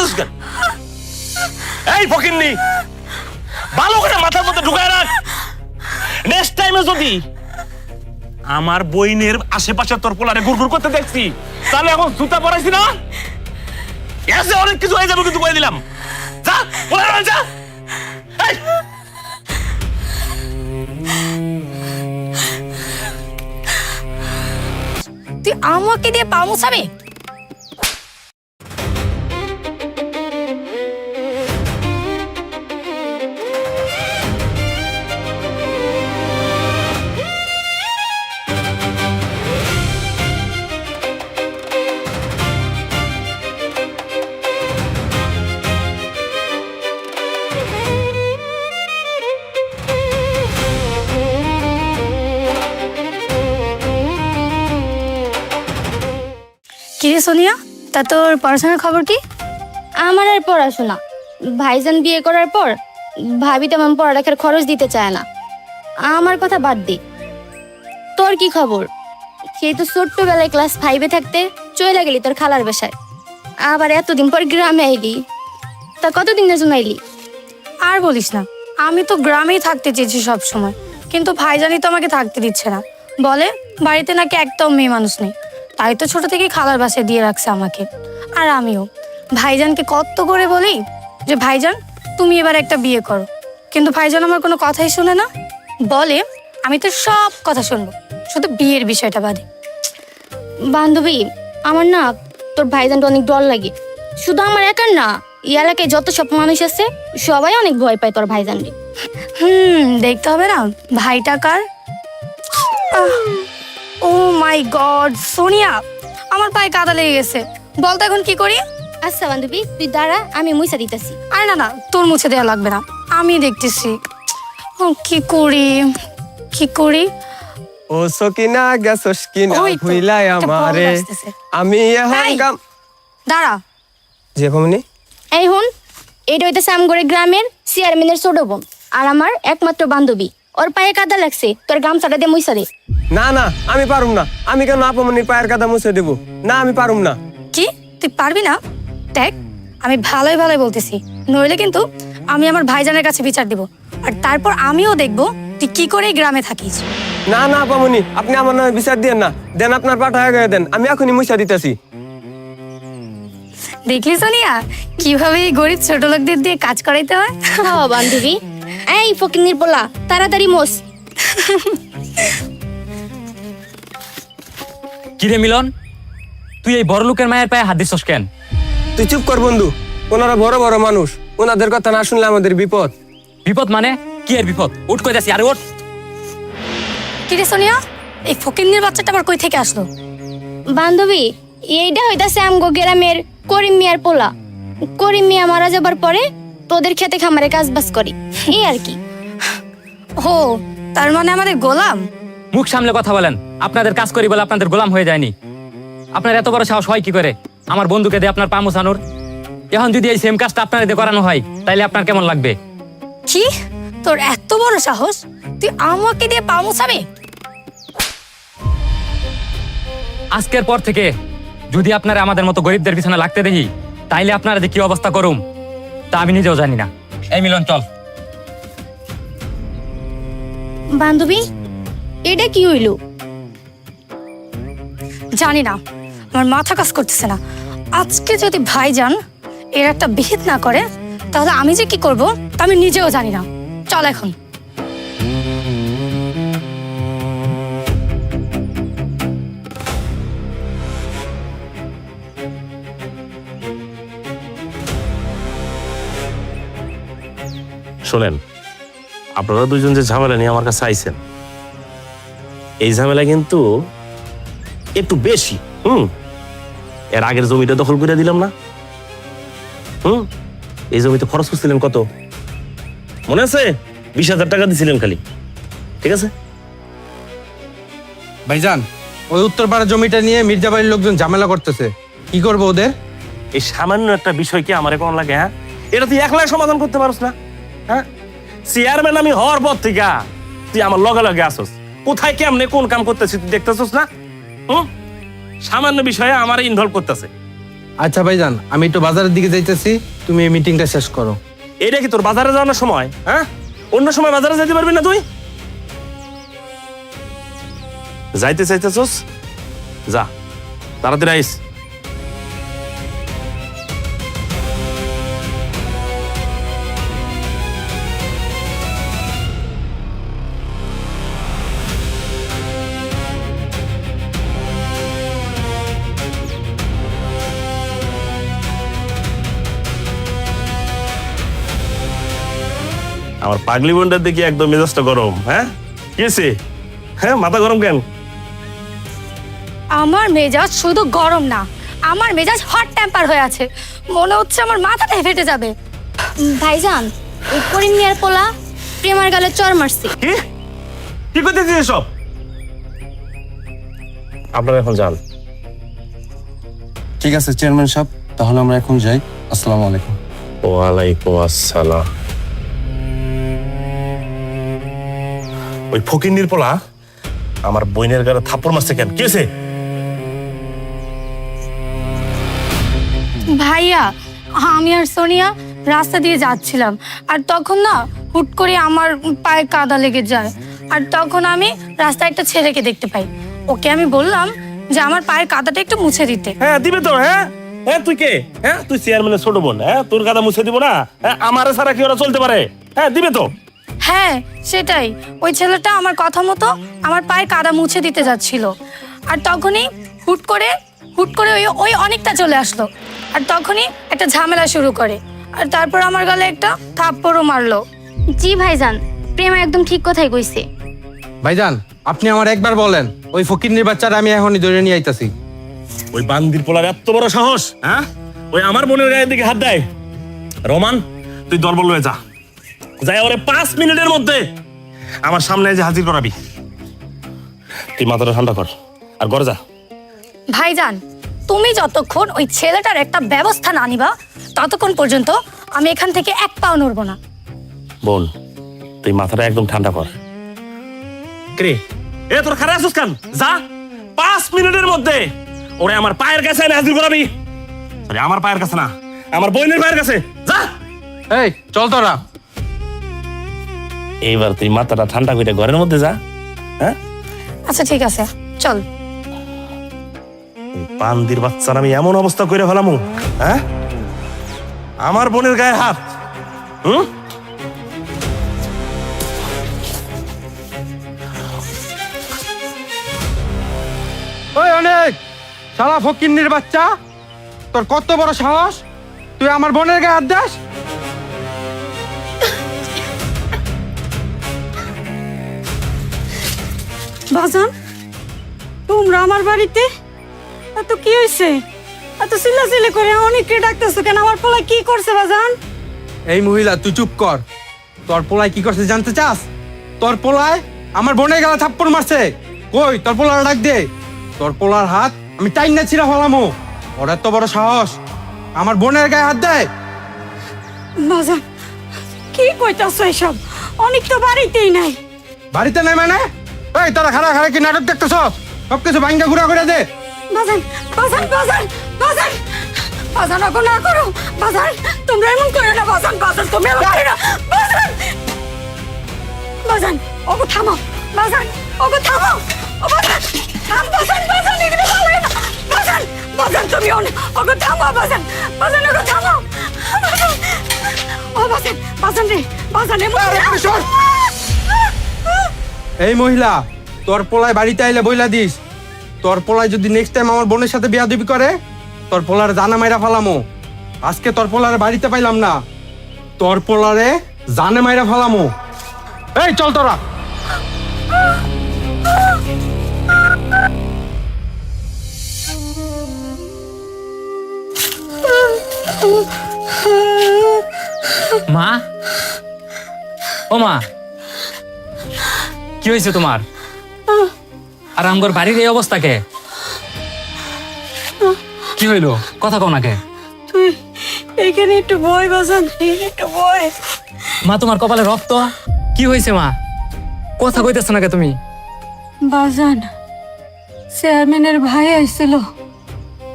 করছিস কেন? এই ফকিন্নি, ভালো করে মাথার মধ্যে ঢুকায় রাখ। নেক্সট টাইমে যদি আমার বইনের আশেপাশে তোর পোলারে গুড়গুড় করতে দেখছি, তাহলে এখন জুতা পরাইছি না, এসে অনেক কিছু হয়ে যাবে কিন্তু কয়ে দিলাম। যা পোলারে যা। এই তুই আমাকে দিয়ে পা মুছাবি? কিরে সোনিয়া, তা তোর পড়াশোনার খবর কি? আমার আর পড়াশোনা, ভাইজান বিয়ে করার পর ভাবি তেমন পড়ালেখার খরচ দিতে চায় না। আমার কথা বাদ দে, তোর কি খবর? সেই তো ছোট্টবেলায় ক্লাস 5-এ থাকতে চলে গেলি তোর খালার বাসায়, আবার এতদিন পর গ্রামে আইলি। তা কতদিনের জন্য আইলি? আর বলিস না, আমি তো গ্রামেই থাকতে চেয়েছি সব সময়, কিন্তু ভাইজানই তো আমাকে থাকতে দিচ্ছে না। বলে বাড়িতে নাকি একটাও মেয়ে মানুষ নেই, তাই তো ছোট থেকেই খালার বাসায় দিয়ে রাখছে আমাকে। আর আমিও ভাইজানকে কত করে বলি যে ভাইজান তুমি এবার একটা বিয়ে করো, কিন্তু ভাইজান আমার কোনো কথাই শুনে না। বলে আমি তো সব কথা শুনবো, শুধু বিয়ের বিষয়টা বাদে। বান্ধবী, আমার না তোর ভাইজানটা অনেক ডর লাগে। শুধু আমার একার না, এই এলাকায় যত সব মানুষ আছে সবাই অনেক ভয় পায় তোর ভাইজানকে। দেখতে হবে না ভাইটা কার। ও মাই গড সোনিয়া, আমার পায়ে কাদা লেগে গেছে, বলতো এখন কি করি? আচ্ছা বান্ধবী, তুই দাঁড়া, আমি মুইসা দিতেছি। আরে না না, তোর মুছে দেওয়া লাগবে না, আমি দেখতেছি। কি করি কি করি? ও সকিনা গেছস কিনা ওই তো, ভুইলাই একটা বল আমারে, আসতেছে। আমি এখন এই, গাম দাঁড়া। যে কমনি এই হুন, এটা হইতেছে আমগরে গ্রামের চেয়ারম্যানের ছোট বোন আর আমার একমাত্র বান্ধবী। ওর পায়ে কাদা লাগছে, তোর গামছাটা দিয়ে মুইসা দে। না না, আমি পারুম না। আমি কেন আপামনির পায়ের কাদা মুছে দেব? না, আমি পারুম না। কি তুই পারবি না? দেখ আমি ভালোই ভালোই বলতেছি, নইলে কিন্তু আমি আমার ভাইজানের কাছে বিচার দিব, আর তারপর আমিও দেখবো তুই কি করে এই গ্রামে থাকিস। না না আপামনি, আপনি আমার নামে বিচার দিয়েন না, দেন আপনার পাঠা হয়ে দেন, আমি এখনই মুছা দিতেছি। দেখলি সোনিয়া কিভাবে এই গরিব ছোট লোকদের দিয়ে কাজ করাইতে হয়। হ্যাঁ বান্ধবী, এই ফকিন্নির পোলা, তাড়াতাড়ি মোস। কিরে মিলন, তুই এই বড় লোকের মায়ের পায়ে হাত দিছস কেন? তুই চুপ কর বন্ধু, ওনারা বড় বড় মানুষ, ওনাদের কথা না শুনলে আমাদের বিপদ। বিপদ মানে কি এর বিপদ? উঠ কই যাচ্ছি, আরে ওঠ। কিরে সোনিয়া, এই ফকিন্নির বাচ্চাটা আবার কই থেকে আসলো? বান্ধবী, এইটা হইতাছে আমগো গ্রামের করিম মিয়ার পোলা। করিম মিয়া মারা যাবার পরে তোদের খেতে খামারে কাজ বাজ করি, এই আর কি। ও তার মানে আমাদের গোলাম? মুখ সামলে কথা বলেন, আপনাদের কাজ করি বলে আপনাদের গোলাম হয়ে যায়নি। আপনার এত বড় সাহস হয় কি করে আমার বন্ধুকে দিয়ে আপনার পা মোছানোর? এখন যদি এই সেম কাজটা আপনার দিয়ে করানো হয় তাইলে আপনার কেমন লাগবে? কি তোর এত বড় সাহস, তুই আমাকে দিয়ে পা মুছাবি? আজকের পর থেকে যদি আপনারা আমাদের মতো গরিবদের পিছনে লাগতে দেখি, তাইলে আপনারা যে কি অবস্থা করুম তা আমি নিজেও জানি না। এই মিলন চল। বান্ধবী, এটা কি হইল? জানি না, আমার মাথা কাজ করতেছে না। আজকে যদি ভাইজান এর একটা বিহিত না করে তাহলে আমি যে কি করব তা আমি নিজেও জানি না। চল এখন। শোনেন, আপনারা দুজন যে ঝামেলা নিয়ে আমার কাছে আইছেন, এই ঝামেলা কিন্তু একটু বেশি। এর আগের জমিটা দখল করে দিলাম না? এই জমিতে খরচ করছিলেন কত মনে আছে? 20,000 টাকা দিছিলেন খালি, ঠিক আছে? ভাইজান, ওই উত্তরপাড়া জমিটা নিয়ে মির্জাবাড়ির লোকজন ঝামেলা করতেছে, কি করবো ওদের? এই সামান্য একটা বিষয় কি আমার কেমন লাগে? হ্যাঁ, এটা তুই একলাই সমাধান করতে পারস না? হ্যাঁ, চেয়ারম্যান আমি হওয়ার পর থেকে তুই আমার লগে লগে আসস, কোথায় কেমনে কোন কাম করতেছিস তুই দেখতেছিস না? সামান্য বিষয়ে আমার ইনভলভ করতেছে, আচ্ছা ভাইজান, আমি একটু বাজারের দিকে যাইতেছি, তুমি এই মিটিংটা শেষ করো। এটা কি তোর বাজারে যাওয়ার সময়? হ্যাঁ, অন্য সময় বাজারে যেতে পারবি না তুই? যাইতে চাইতেছস, যা, তাড়াতাড়ি আইস। আমার পাগলি বোনটার দেখি একদম মেজাজটা গরম। হ্যাঁ, কি হয়েছে? হ্যাঁ, মাথা গরম কেন? আমার মেজাজ শুধু গরম না, আমার মেজাজ হট টেম্পার হয়ে আছে। মনে হচ্ছে আমার মাথাটাই ফেটে যাবে। ভাইজান, ওই করিম মিয়ার পোলা প্রেমার গালে চর মারছে। কি কি করতেছিস এসব? আপনারা এখন যান। ঠিক আছে চেয়ারম্যান সাহেব, তাহলে আমরা এখন যাই। আসসালামু আলাইকুম। ওয়ালাইকুম আসসালাম। ওই ফকিন্নির পোলা আমার বইনের গায়ে থাপ্পড় মারছে কেন? কি হয়েছে? ভাইয়া, আমি আর সোনিয়া রাস্তা দিয়ে যাচ্ছিলাম, আর তখন না হুট করে আমার পায়ে কাদা লেগে যায়। আর তখন আমি রাস্তায় একটা ছেলেকে দেখতে পাই। ওকে আমি বললাম যে আমার পায়ের কাদাটা একটু মুছে দিতে। হ্যাঁ, দিবে তো। হ্যাঁ হ্যাঁ, তুই কে? হ্যাঁ, তুই চেয়ারম্যানের ছোট বোন। হ্যাঁ, তোর কাদা মুছে দিব না? হ্যাঁ, আমারে ছাড়া কি ওরা চলতে পারে? হ্যাঁ, দিবে তো। হ্যাঁ, সেটাই। ওই ছেলেটা আমার কথা মতো আমার পায়ের কাদা মুছে দিতে যাচ্ছিল, আর তখনই হুট করে ওই অনেকটা চলে আসলো, আর তখনই একটা ঝামেলা শুরু করে, আর তারপর আমার গালে একটা থাপ্পড়ও মারলো। জি ভাইজান, প্রেমা একদম ঠিক কথাই কইছে। ভাইজান, আপনি আমার একবার বলেন, ওই ফকিন্নির বাচ্চারা আমি এখনই ধরে নিয়ে আইতাছি। ওই বান্দির পোলার এত বড় সাহস! হ্যাঁ, ওই আমার বোনের গায়ের দিকে হাত দেয়। রোমান, তুই দলবল লয়ে যা, যাই ওরে 5 মিনিটের মধ্যে আমার সামনে যে হাজির করাবি। তুই মাথাটা ঠান্ডা কর আর ঘরে যা। ভাইজান, তুমি যতক্ষণ ওই ছেলেটার একটা ব্যবস্থা না নিবা, ততক্ষণ পর্যন্ত আমি এখান থেকে এক পাও নড়বো না। বোন, তুই মাথাটা একদম ঠান্ডা কর। কে এ তোর খারাপ আছিস কেন? যা, 5 মিনিটের মধ্যে ওরে আমার পায়ের কাছে এনে হাজির করাবি। সরি, আমার পায়ের কাছে না, আমার বোনের পায়ের কাছে। যা। এই চল তোরা। এইবার তুই মাথাটা ঠান্ডা করে ঘরের মধ্যে যা। হ্যাঁ, আচ্ছা ঠিক আছে, চল। বান্দির বাচ্চার আমি এমন অবস্থা করে ফেলামু। হ্যাঁ, আমার বোনের গায়ে হাত। হুম, ওই অনেক শালা ফকিন্নির বাচ্চা, তোর কত বড় সাহস, তুই আমার বোনের গায়ে হাত দাস? বাজান, তোমরা আমার বাড়িতে? এত কি হয়েছে? এত চিল্লাচিল্লি করে অনেককে ডাকতেছো কেন? আমার পোলা কি করছে বাজান? এই মহিলা, তুই চুপ কর। তোর পোলায় কি করছে জানতে চাস? তোর পোলায় আমার বোনের গালে থাপ্পড় মারছে। কই তোর পোলার ডাক দে। তোর পোলার হাত আমি টাইন না ছিঁড়া ফেলামো। ওর এত বড় সাহস, আমার বোনের গায়ে হাত দেয়। বাজান, কি কইতাছো এসব? অনেক তো বাড়িতেই নাই। বাড়িতে নাই মানে? এই তোরা খারা খারা কি নাটক দেখতেছ? সবকিছু ভাঙ্গা ঘুরা করে দে। বাজান, বাজান, বাজান, বাজান, বাজান, ওগো না করো। বাজান, তোমরা এমন করো না। বাজান, বাজান, তুমি এমন করো না। বাজান, বাজান, ওগো থামো। বাজান, ওগো থামো। ও বাজান, থাম। বাজান, বাজান, এগুলো ভালো না। বাজান, বাজান, তুমি ওগো থামো। বাজান, বাজান, ওগো থামো। বাজান, ও বাজান, বাজান রে, বাজান, এমন করো না। এই মহিলা, তোর পোলায় বাড়িতে আইলে বইলা দিস, তোর পোলায় যদি নেক্সট টাইম আমার বোনের সাথে বিয়াদবি করে, তোর পোলারে জানা মাইরা ফালামো। আজকে তোর পোলারে বাড়িতে পাইলাম না, তোর পোলারে জানে মাইরা ফালামো। এই চল তোরা। মা, ও মা, কি হয়েছে তোমার? আর আমগর বাড়ির এই অবস্থা কে? কি হইলো? কথা কও না কে? তুই এখানে একটু বই বাজান, একটু বই। মা, তোমার কপালে রক্ত। কি হয়েছে মা? কথা কইতেছ না কে তুমি? বাজান, চেয়ারম্যানের ভাই আইছিল,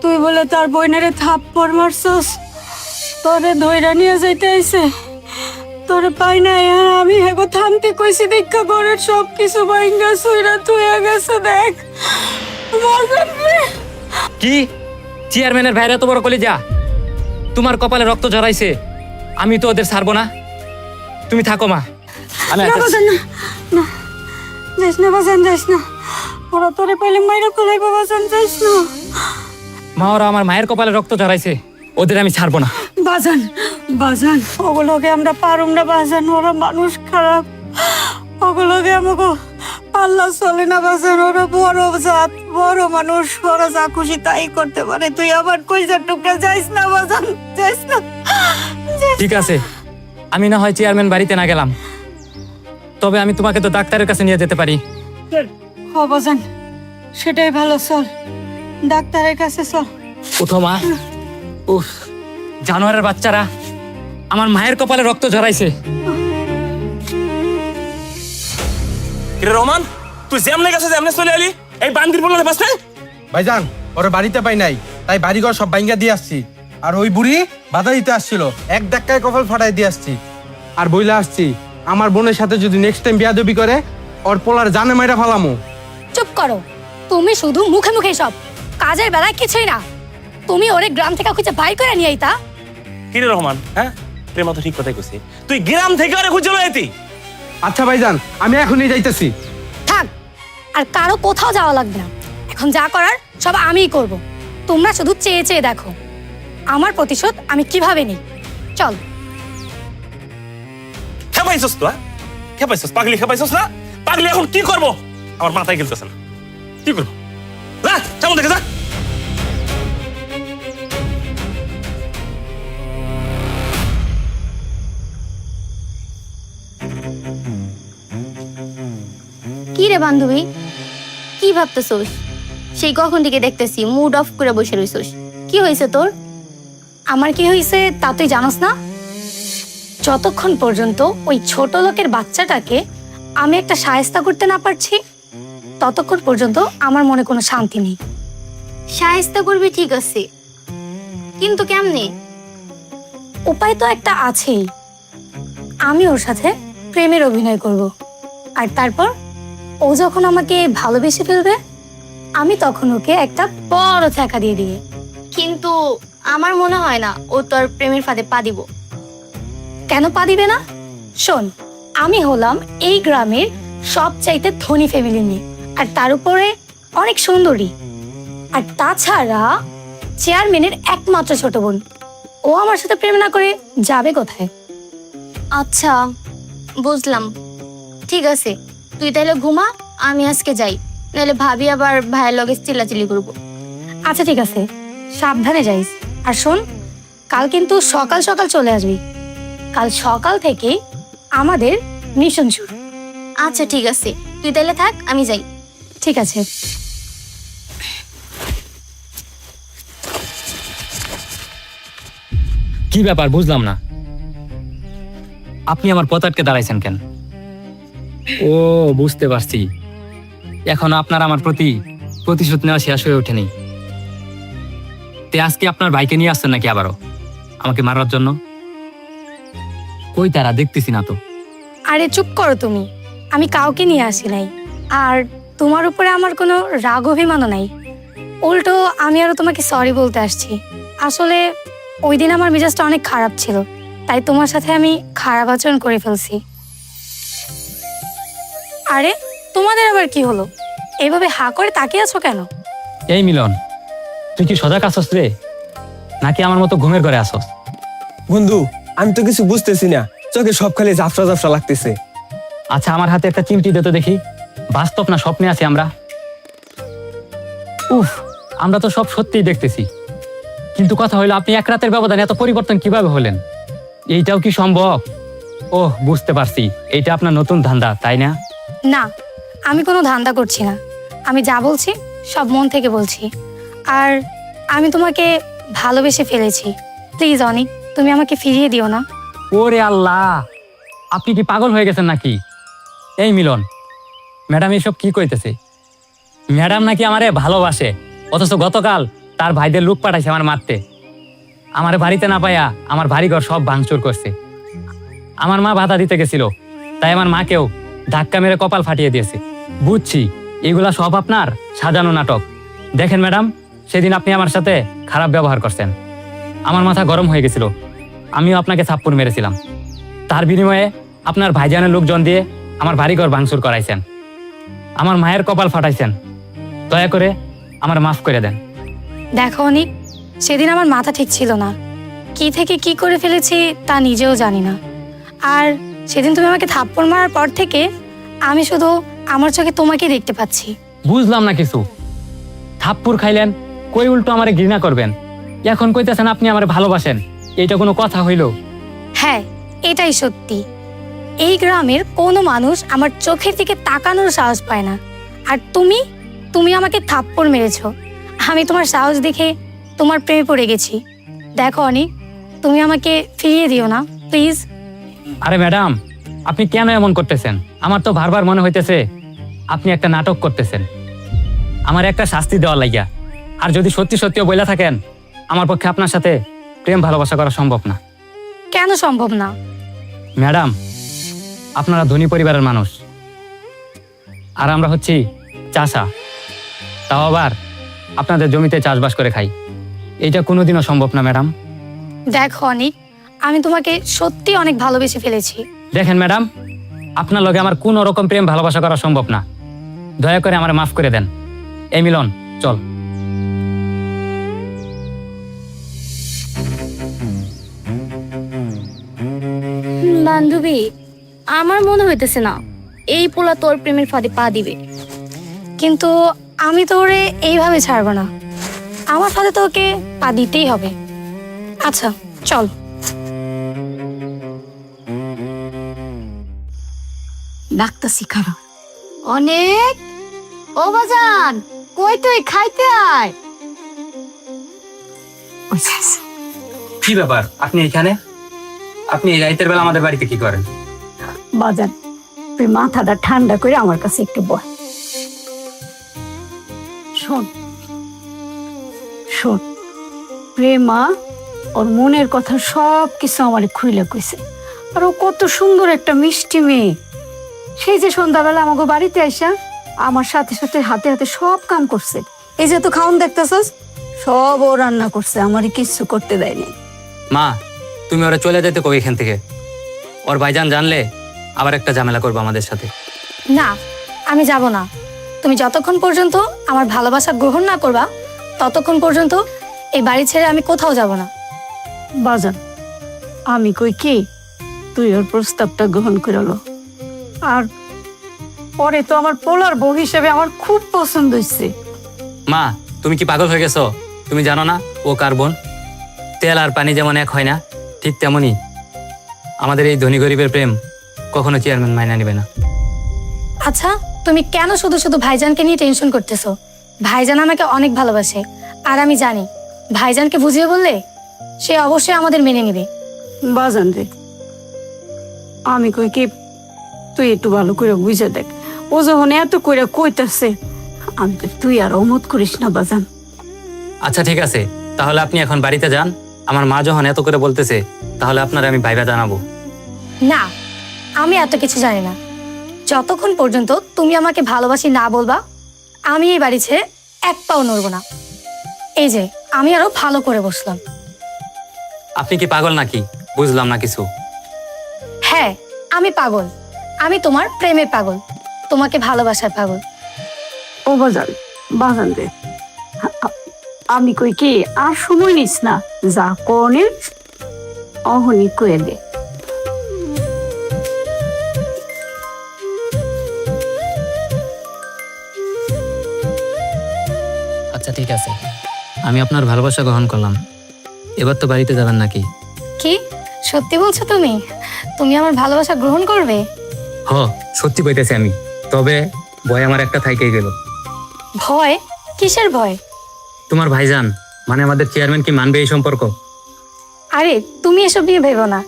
তুই বলে তার বইনারে থাপ্পড় মারছস, তোরে ধইরা নিয়ে যাইতে আইছে, তোরে পাই নাই। আর আমি হেগো থামতে কইছি দেখা ঘরের সব কিছু ভাঙ্গা সুইরা তুইয়া গেছে দেখ। বাজান রে, কি চেয়ারম্যানের ভাইরা তো বড় কলিজা, তোমার কপালে রক্ত ঝরাইছে, আমি তো ওদের ছাড়বো না। তুমি থাকো মা, আমি না একটা- বাজান না, না যাইস না বাজান, যাইস না। ওরা তোরে পাইলে মাইরা কোলাইবো বাজান, যাইস না। মা ওরা আমার মায়ের কপালে রক্ত ঝরাইছে, ওদের আমি ছাড়বো না। বাজান, বাজান ওগুলোকে আমরা পারুম না বাজান, ওরা মানুষ খারাপ, ওগুলোকে আমাকে পাল্লা চলে না বাজান। ওরা বড় জাত, বড় মানুষ, ওরা যা খুশি তাই করতে পারে। তুই আবার কইজার টুকরা যাইস না বাজান, যাইস না। ঠিক আছে, আমি না হয় চেয়ারম্যান বাড়িতে না গেলাম, তবে আমি তোমাকে তো ডাক্তারের কাছে নিয়ে যেতে পারি। ও বাজান, সেটাই ভালো, চল ডাক্তারের কাছে চল। উঠো মা। উফ, জানোয়ারের বাচ্চারা আমার মায়ের কপালে রক্ত ঝরাইছে। কিরে রহমান, তুই যেমনে গেছে যেমনে চলে এলি, এই বান্দির বললে বাসতে? ভাইজান ওরা বাড়িতে পাই নাই, তাই বাড়িঘর সব ভাঙ্গা দিয়ে আসছি। আর ওই বুড়ি বাধা দিতে আসছিল, এক ধাক্কায় কপাল ফাটাই দিয়ে আসছি। আর বইলা আসছি, আমার বোনের সাথে যদি নেক্সট টাইম বিয়াদবি করে, ওর পোলার জানে মাইরা ফালামু। চুপ করো, তুমি শুধু মুখে মুখে সব, কাজের বেলায় কিছুই না। তুমি ওরে গ্রাম থেকে খুঁজে বাইর করে নিয়ে আইতা। কিরে রহমান, হ্যাঁ প্রেমা তো ঠিক কথাই কইছে, তুই গ্রাম থেকে আরে খুঁজে লইতি। আচ্ছা ভাইজান, আমি এখনই যাইতেছি। থাক, আর কারো কোথাও যাওয়া লাগবে না। এখন যা করার সব আমিই করব। তোমরা শুধু চেয়ে চেয়ে দেখো আমার প্রতিশোধ আমি কিভাবে নিই। চল। খেপাইছস তো, খেপাইছস, পাগলি খেপাইছস না? পাগলি এখন কি করব? আমার মাথায় গেলতেছে না, কি করব? যা সামনে দেখে যা। কি রে বান্ধবী, কি ভাবতেছোস? সেই কখন থেকে দেখতেছি মুড অফ করে বসে রইছোস। কি হয়েছে তোর? আমার কি হয়েছে তা তুই জানোস না? যতক্ষণ পর্যন্ত ওই ছোট লোকের বাচ্চাটাকে আমি একটা শায়েস্তা করতে না পারছি, ততক্ষণ পর্যন্ত আমার মনে কোনো শান্তি নেই। শায়েস্তা করবি ঠিক আছে, কিন্তু কেমনে? উপায় তো একটা আছেই। আমি ওর সাথে প্রেমের অভিনয় করব, আর তারপর ও যখন আমাকে ভালোবেসে ফেলবে, আমি তখন ওকে একটা বড় ছ্যাঁকা দিয়ে দিই। কিন্তু আমার মনে হয় না ও তোর প্রেমের ফাঁদে পা দিব। কেন পা দিবে না? শোন, আমি হলাম এই গ্রামের সবচাইতে ধনী ফ্যামিলি মেয়ে, আর তার উপরে অনেক সুন্দরী, আর তাছাড়া চেয়ারম্যানের একমাত্র ছোট বোন। ও আমার সাথে প্রেম না করে যাবে কোথায়? আচ্ছা বুঝলাম, ঠিক আছে তুই তাহলে ঘুমা, আমি আজকে যাই, নাহলে ভাবি আবার ভাইয়ের লগে চিল্লাচিল্লি করবো। আচ্ছা ঠিক আছে, সাবধানে যাইস। আর শোন, কাল কিন্তু সকাল সকাল চলে আসবি। কাল সকাল থেকে আমাদের মিশন শুরু। আচ্ছা ঠিক আছে, তুই তাহলে থাক, আমি যাই। ঠিক আছে। কি ব্যাপার বুঝলাম না, আপনি আমার পথ আটকে দাঁড়াইছেন কেন? ও বুঝতে পারছি, এখন আপনার আমার প্রতি প্রতিশোধ নেওয়া শেষ হয়ে ওঠেনি। তে আজকে আপনার ভাইকে নিয়ে আসছেন নাকি আবারও আমাকে মারার জন্য? কই তারা দেখতেছি না তো। আরে চুপ করো তুমি, আমি কাউকে নিয়ে আসি নাই। আর তোমার উপরে আমার কোনো রাগ অভিমানও নাই। উল্টো আমি আরো তোমাকে সরি বলতে আসছি। আসলে ওই দিন আমার মেজাজটা অনেক খারাপ ছিল, তাই তোমার সাথে আমি খারাপ আচরণ করে ফেলছি। আরে তোমাদের আবার কি হলো? এভাবে হা করে তাকিয়ে আছো কেন? এই মিলন, তুই কি সজাগ আসস রে, নাকি আমার মতো ঘুমের ঘরে আসস? বন্ধু, আমি তো কিছু বুঝতেছি না, চোখে সব খালি জাফরা জাফরা লাগতেছে। আচ্ছা আমার হাতে একটা চিমটি দে তো দেখি, বাস্তব না স্বপ্নে আছি আমরা? উফ, আমরা তো সব সত্যিই দেখতেছি, কিন্তু কথা হইলো আপনি এক রাতের ব্যবধানে এত পরিবর্তন কিভাবে হলেন? এইটাও কি সম্ভব? ওহ বুঝতে পারছি, এইটা আপনার নতুন ধান্দা তাই না? না, আমি কোনো ধান্দা করছি না। আমি যা বলছি সব মন থেকে বলছি। আর আমি তোমাকে ভালোবেসে ফেলেছি। প্লিজ অনিক, তুমি আমাকে ফিরিয়ে দিও না। ওরে আল্লাহ, আপনি কি পাগল হয়ে গেছেন নাকি? এই মিলন, ম্যাডাম এসব কি কইতেছে? ম্যাডাম নাকি আমারে ভালোবাসে, অথচ গতকাল তার ভাইদের লোক পাঠাইছে আমার মারতে। আমার বাড়িতে না পাইয়া আমার বাড়িঘর সব ভাঙচুর করছে। আমার মা বাধা দিতে গেছিল, তাই আমার মাকেও ধাক্কা মেরে কপাল ফাটিয়ে দিয়েছে। বুঝছি এগুলা সব আপনার সাজানো নাটক। দেখেন ম্যাডাম, সেদিন আপনি আমার সাথে খারাপ ব্যবহার করছেন, আমার মাথা গরম হয়ে গেছিল, আমিও আপনাকে থাপ্পড় মেরেছিলাম। তার বিনিময়ে আপনার ভাইজানের লোকজন দিয়ে আমার বাড়িঘর ভাঙচুর করাইছেন, আমার মায়ের কপাল ফাটাইছেন। দয়া করে আমার মাফ করে দেন। দেখো অনিক, সেদিন আমার মাথা ঠিক ছিল না, কি থেকে কি করে ফেলেছি তা নিজেও জানি না। আর সেদিন তুমি আমাকে থাপ্পড় মারার পর থেকে আমি শুধু আমার চোখে তোমাকেই দেখতে পাচ্ছি। বুঝলাম না কিছু। থাপ্পড় খাইলেন, কই উল্টো আমারে ঘৃণা করবেন, এখন কইতেছেন আপনি আমারে ভালোবাসেন। এইটা কোনো কথা হইল? হ্যাঁ, এটাই সত্যি। এই গ্রামের কোনো মানুষ আমার চোখের দিকে তাকানোর সাহস পায় না। আর তুমি আমাকে থাপ্পড় মেরেছো। আমি তোমার সাহস দেখে তোমার প্রেমে পড়ে গেছি। দেখো অনিক, তুমি আমাকে ফিরিয়ে দিও না প্লিজ। আরে ম্যাডাম, আপনি কেন এমন করতেছেন? আমার তো বারবার মনে হইতেছে আপনি একটা নাটক করতেছেন, আমার একটা শাস্তি দেওয়ার লাগিয়া। আর যদি সত্যি সত্যিও বইলা থাকেন, আমার পক্ষে আপনার সাথে প্রেম ভালোবাসা করা সম্ভব না। কেন সম্ভব না? ম্যাডাম, আপনারা ধনী পরিবারের মানুষ, আর আমরা হচ্ছি চাষা, তাও আবার আপনাদের জমিতে চাষবাস করে খাই। এটা কোনোদিনও সম্ভব না ম্যাডাম। দেখো অনিক, আমি তোমাকে সত্যি অনেক ভালোবেসে ফেলেছি। দেখেন ম্যাডাম, আপনার লগে আমার কোনো রকম প্রেম ভালোবাসা করা সম্ভব না। দয়া করে আমার মাফ করে দেন। এই মিলন, চল। বান্ধবী, আমার মনে হইতেছে না এই পোলা তোর প্রেমের ফাঁদে পা দিবে। কিন্তু আমি তো ওরে এইভাবে ছাড়বো না, আমার সাথে তো ওকে পা দিতেই হবে। আচ্ছা চল। ডাক্তার শিখারা অনেক ও বাজান, কই তুই খাইতে আয়। কি ব্যাপার, আপনি এখানে? আপনি এই রাতের বেলা আমাদের বাড়িতে কি করেন? বাজান, তুই মাথাটা ঠান্ডা করে আমার কাছে একটু বয়। শোন শোন, প্রেমা ওর মনের কথা সব কিছু আমার খুইলে কইছে। আর ও কত সুন্দর একটা মিষ্টি মেয়ে। সেই যে সন্ধ্যাবেলা আমাকে বাড়িতে আইসা আমার সাথে সাথে হাতে হাতে সব কাম করছে। এই যে তো খাওন দেখতেছস, সব ও রান্না করছে, আমারই কিচ্ছু করতে দেয়নি। মা, তুমি ওরা চলে যেতে কই এখান থেকে? ওর ভাইজান জানলে আবার একটা ঝামেলা করবো আমাদের সাথে। না, আমি যাব না। তুমি যতক্ষণ পর্যন্ত আমার ভালোবাসা গ্রহণ না করবা, ততক্ষণ পর্যন্ত এই বাড়ি ছেড়ে আমি কোথাও যাব না। বাজান, আমি কই কি তুই ওর প্রস্তাবটা গ্রহণ করে লো। আর পরে তো আমার পোলার বউ হিসেবে আমার খুব পছন্দ হয়েছে। মা, তুমি কি পাগল হয়ে গেছো? তুমি জানো না ও কার বোন? তেল আর পানি যেমন এক হয় না, ঠিক তেমনই আমাদের এই ধনী গরিবের প্রেম কখনো চেয়ারম্যান মাইনা নেবে না। আচ্ছা, তুমি কেন শুধু শুধু ভাইজানকে নিয়ে টেনশন করতেছো? ভাইজান আমাকে অনেক ভালোবাসে, আর আমি জানি ভাইজানকে বুঝিয়ে বললে সে অবশ্যই আমাদের মেনে নেবে। বাজান রে, আমি কই কি তুই একটু ভালো করে বুঝে দেখ। ও যখন এত করে কইতাছে, আমি তো তুই আর অমত করিস না বাজান। আচ্ছা ঠিক আছে, তাহলে আপনি এখন বাড়িতে যান। আমার মা যখন এত করে বলতেছে, তাহলে আপনার আমি ভাইবা জানাবো। না, আমি এত কিছু জানি না। যতক্ষণ পর্যন্ত তুমি আমাকে ভালোবাসি না বলবা, আমি এই বাড়ি ছেড়ে এক পাও নড়বো না। এই যে আমি আরো ভালো করে বসলাম। আপনি কি পাগল নাকি? বুঝলাম না কিছু। হ্যাঁ, আমি পাগল। আমি তোমার প্রেমে পাগল, তোমাকে ভালোবাসার পাগল। ও বাজান, বাজান রে, আমি কই কি আর সময় নিস না, যা কনের অহনি কয়ে দে। আচ্ছা ঠিক আছে, আমি আপনার ভালোবাসা গ্রহণ করলাম। এবার তো বাড়িতে যাবেন নাকি? কি সত্যি বলছো তুমি? তুমি আমার ভালোবাসা গ্রহণ করবে? হ, সত্যি কইতেছি আমি। তবে ভয় আমার একটা থাইকেই গেল। ভয়? কিসের ভয়? তোমার ভাইজান মানে আমাদের চেয়ারম্যান কি মানবে এই সম্পর্ক? আরে তুমি এসব নিয়ে ভেবো না,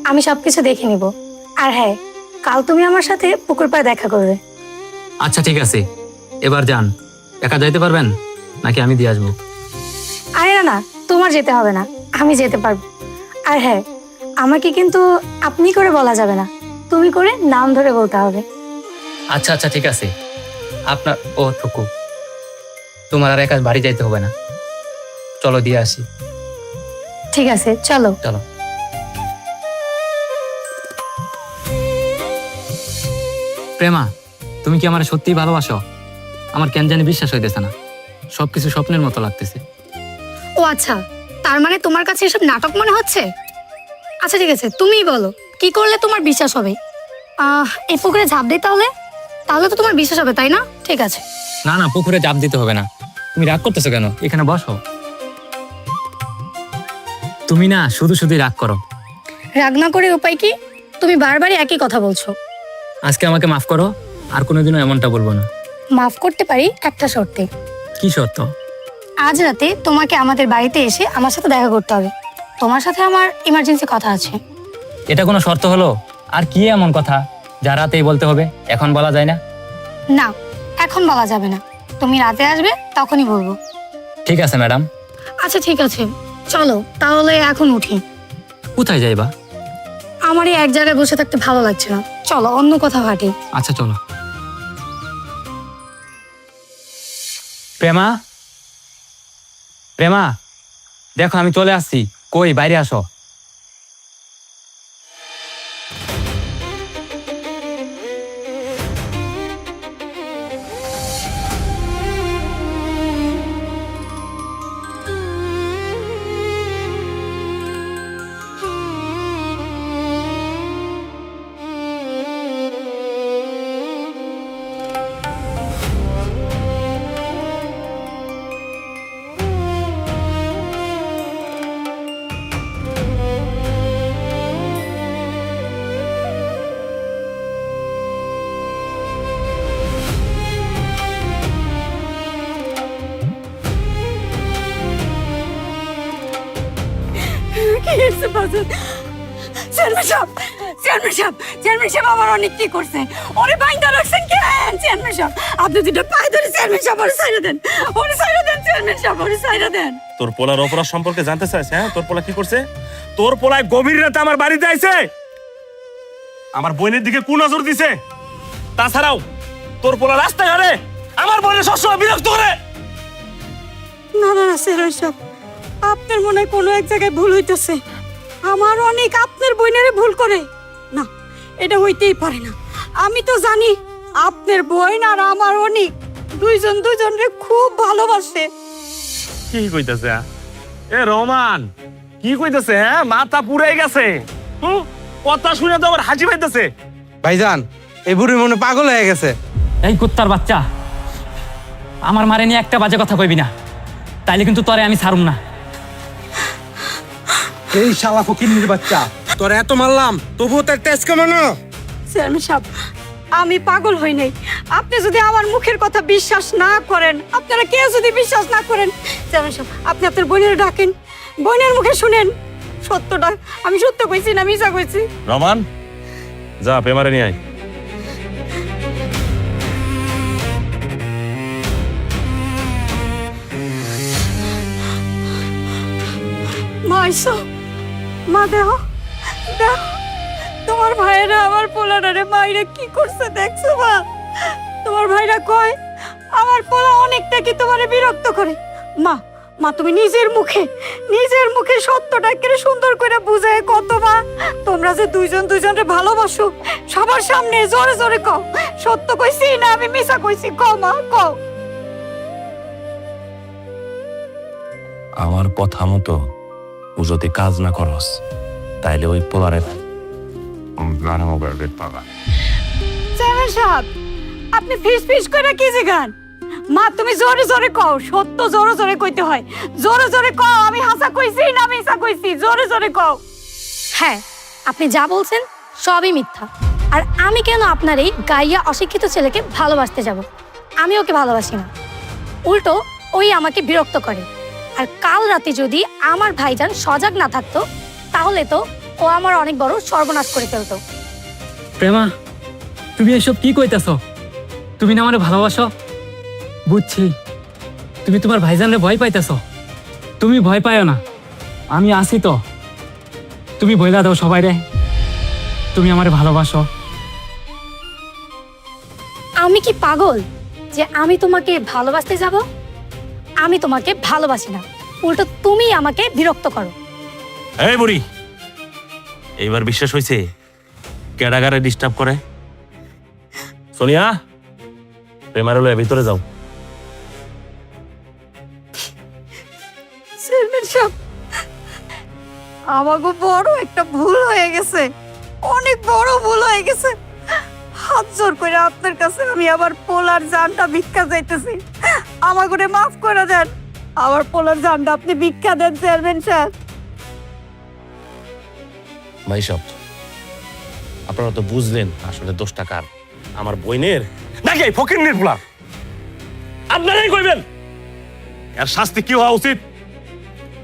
আমি সবকিছু দেখে নিব। আর হ্যাঁ, কাল তুমি আমার সাথে পুকুর পাড়ে দেখা করবে। আচ্ছা ঠিক আছে, এবার যান। একা যাইতে পারবেন নাকি আমি দিয়ে আসবো? বাইরে না তোমার যেতে হবে না, আমি যেতে পারবো। আর হ্যাঁ, আমাকে কিন্তু আপনি করে বলা যাবে না, তুমি করে নাম ধরে বলতে হবে। আচ্ছা আচ্ছা ঠিক আছে। আপনার ও থুকু, তোমার আর একা বাড়ি যাইতে হবে না, চলো দিয়ে আসি। ঠিক আছে, চলো। চলো। প্রেমা, তুমি কি আমার সত্যিই ভালোবাসো? আমার কেন জানি বিশ্বাস হইতেছে না, সবকিছু স্বপ্নের মতো লাগতেছে। ও আচ্ছা, তার মানে তোমার কাছে এসব নাটক মনে হচ্ছে? আচ্ছা ঠিক আছে, তুমিই বলো কি করলে তোমার বিশ্বাস হবে। এই পুকুরে ঝাঁপ দিই তাহলে? তাহলে তো তোমার বিশ্বাস হবে, তাই না? ঠিক আছে। না না, পুকুরে চাপ দিতে হবে না। তুমি রাগ করতেছো কেন? এখানে বসো। তুমি না শুধু শুধুই রাগ করো। রাগ না করে উপায় কি? তুমি বারবারই একই কথা বলছো। আজকে আমাকে মাফ করো, আর কোনোদিনও এমনটা বলবো না। মাফ করতে পারি একটা শর্তে। কি শর্ত? আজ রাতে তোমাকে আমাদের বাড়িতে এসে আমার সাথে দেখা করতে হবে। তোমার সাথে আমার ইমার্জেন্সি কথা আছে। এটা কোনো শর্ত হলো? আর কি এমন কথা যা রাতেই বলতে হবে, এখন বলা যায় না? না, এখন বলা যাবে না, তুমি রাতে আসবে তখনই বলবো। ঠিক আছে ম্যাডাম। আচ্ছা ঠিক আছে, চলো তাহলে এখন উঠি। কোথায় যাইবা? আমার এই এক জায়গায় বসে থাকতে ভালো লাগছে না, চলো অন্য কোথাও হাঁটি। আচ্ছা চলো। প্রেমা, প্রেমা, দেখো আমি চলে আসছি। কই, বাইরে আসো। কি হয়েছে বাজান? চেয়ারম্যান সাহেব, চেয়ারম্যান সাহেব, চেয়ারম্যান সাহেব আমার অনেক কি করছে, ওরে বাইন্দা রাখছেন কেন? চেয়ারম্যান সাহেব, আপনি দুটো পায়ে ধরে চেয়ারম্যান সাহেব ওরে ছাইড়া দেন, ওরে ছাইড়া দেন, চেয়ারম্যান সাহেব ওরে ছাইড়া দেন। তোর পোলার অপরাধ সম্পর্কে জানতে চাইছে? হ্যাঁ, তোর পোলা কি করছে? তোর পোলায় গভীর রাতে আমার বাড়িতে আইছে, আমার বোনের দিকে কোন নজর দিছে। তাছাড়াও তোর পোলা রাস্তায় হারে আমার বোনের সবসময় বিরক্ত করে। না না না চেয়ারম্যান সাহেব, আপনার মনে হয় কোনো এক জায়গায় ভুল হইতেছে। আমার অনেক আপনার বোনেরে ভুল করে না, এটা হইতেই পারে না। আমি তো জানি আপনার বোন আর আমার অনেক দুইজন দুইজনরে খুব ভালোবাসে। কি কইতাছে? এ রহমান, কি কইতাছে? হ্যাঁ, মাথা পুরাই গেছে। কথা শুনে তো আমার হাসি পাইতেছে। ভাইজান, এই বুড়ি মনে পাগল হয়ে গেছে। এই কুত্তার বাচ্চা, আমার মারে নিয়ে একটা বাজে কথা কইবি না, তাইলে কিন্তু তোরে আমি ছাড়ুম না। এই শালা ফকিন্নির বাচ্চা, তোর এত মারলাম তবুও তার টেস্ট কেমন? চেয়ারম্যান সাহেব, আমি পাগল হই নাই। আপনি যদি আমার মুখের কথা বিশ্বাস না করেন, আপনারা কেউ যদি বিশ্বাস না করেন, চেয়ারম্যান সাহেব আপনি আপনার বোনের ডাকেন, বোনের মুখে শুনেন সত্যটা। আমি সত্য কইছি না মিছা কইছি? রহমান, যা পেমারে নিয়ে আয়। মা আইসো, মা দেহ দেহ, তোমার ভাইরা আমার পোলারে মাইরে কি করছে দেখছো মা? তোমার ভাইরা কয় আমার পোলা অনেকটা কি তোমারে বিরক্ত করে। মা, মা তুমি নিজের মুখে সত্যটা একেবারে সুন্দর করে বুঝায় কত মা। তোমরা যে দুইজন দুইজনরে ভালোবাসো সবার সামনে জোরে জোরে কও, সত্য কইছি না আমি মিছা কইছি? কও মা, কও। আমার কথা মতো ও যদি কাজ না করস তাইলে ওই পোলারে চেয়ারম্যান সাহেব, আপনি ফিস ফিস করে কি জিগান? মা তুমি জোরে জোরে কও, সত্য জোরে জোরে কইতে হয়। জোরে জোরে কও, আমি হাসা কইছি না মিছা কইছি? জোরে জোরে কও। হ্যাঁ, আপনি যা বলছেন সবই মিথ্যা। আর আমি কেন আপনার এই গাইয়া অশিক্ষিত ছেলেকে ভালোবাসতে যাব? আমি ওকে ভালোবাসি না, উল্টো ওই আমাকে বিরক্ত করে। আর কাল রাতে যদি আমার ভাইজান সজাগ না থাকতো তাহলে তো ও আমার অনেক বড় সর্বনাশ করে ফেলতো। প্রেমা, তুমি এসব কি কইতাছো? তুমি না আমারে ভালোবাসো? বুঝছি, তুমি তোমার ভাইজানরে ভয় পাইতেছো। তুমি ভয় পাইও না, আমি আছি তো। তুমি বইলা দাও সবাই রে তুমি আমারে ভালোবাসো। আমি কি পাগল যে আমি তোমাকে ভালোবাসতে যাব? আমি তোমাকে ভালোবাসি না, উল্টো তুমি আমাকে বিরক্ত করো। এই বুড়ি, এইবার বিশ্বাস হয়েছে ক্যাডাগারে ডিস্টার্ব করে? সোনিয়া, প্রেমার লয়ে ভিতরে যাও। চেয়ারম্যান সাহেব, আমাকে বড় একটা ভুল হয়ে গেছে, অনেক বড় ভুল হয়ে গেছে। হাত জোর করে আপনার কাছে আমি আবার পোলার জানটা ভিক্ষা চাইতেছি, আমাকে মাফ করে দেন। আমার পোলার জানটা আপনি ভিক্ষা দেন চেয়ারম্যান সাহেব। ভাই সব আপনারা তো বুঝলেন আসলে দোষটা কার, আমার বইনের নাকি এই ফকিন্নির পোলা? আপনারাই কইবেন এর শাস্তি কি হওয়া উচিত।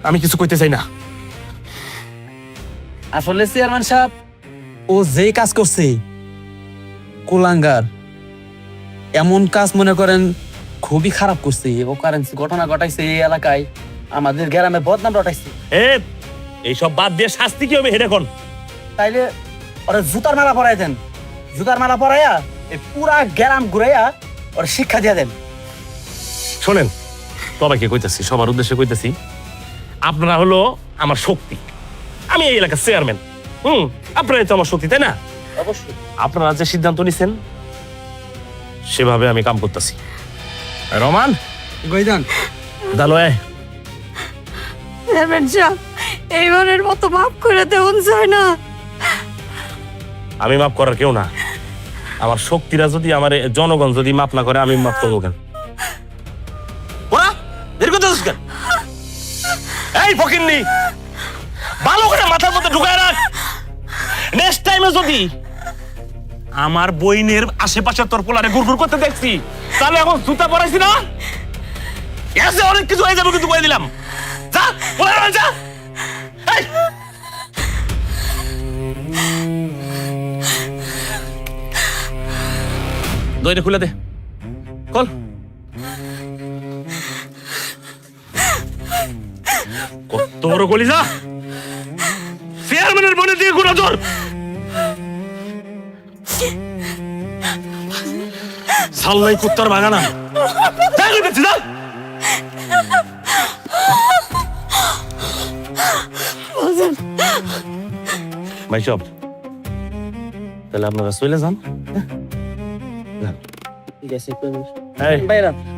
আমি কিছু কইতে চাই না। আসলে চেয়ারম্যান সাহেব, ও যে কাজ করছে কুলাঙ্গার, এমন কাজ মনে করেন খুবই খারাপ করছে। ও কারেন্সি ঘটনা ঘটাইছে এই এলাকায়, আমাদের গ্রামে বদনাম রটাইছে। এইসব বাদ দিয়ে শাস্তি কি হবে হেডে কোন? তাইলে ওরা জুতার মালা পরাই দেন, জুতার মালা পরাইয়া এই পুরা গ্রাম ঘুরাইয়া ওরা শিক্ষা দিয়ে দেন। শোনেন, সবাইকে কইতাছি, সবার উদ্দেশ্যে কইতাছি, আপনারা হলো আমার শক্তি। আমি এই এলাকার চেয়ারম্যান। আপনারাই তো আমার শক্তি, তাই না? অবশ্যই। আপনারা যে সিদ্ধান্ত নিছেন সেভাবে আমি কাম করতেছি। রহমান, ভাইজান, দালোয় চেয়ারম্যান সাহেব, এইবারের মতো মাফ করে দেউন যায় না। আমি মাফ করার কেউ না। আমার শক্তিরা যদি, আমার জনগণ যদি মাফ না করে, আমি মাফ করবো কেন? ওরা এরকম করতেছিস কেন? এই ফকিন্নি, ভালো করে মাথার মধ্যে ঢুকায় রাখ। নেক্সট টাইমে যদি আমার বইনের আশেপাশে তোর পোলারে গুড়গুড় করতে দেখছি, তাহলে এখন জুতা পরাইছি না, এসে অনেক কিছু হয়ে যাবে কিন্তু কয়ে দিলাম। যা পোলারে যা। এই দইটা খুলে দে, কল। কত বড় কলিজা, চেয়ারম্যানের বনে দিয়ে ঘুরা তোর। সাল্লাই কুত্তার বাগানা ভাই সব, তাহলে আপনারা চলে যান।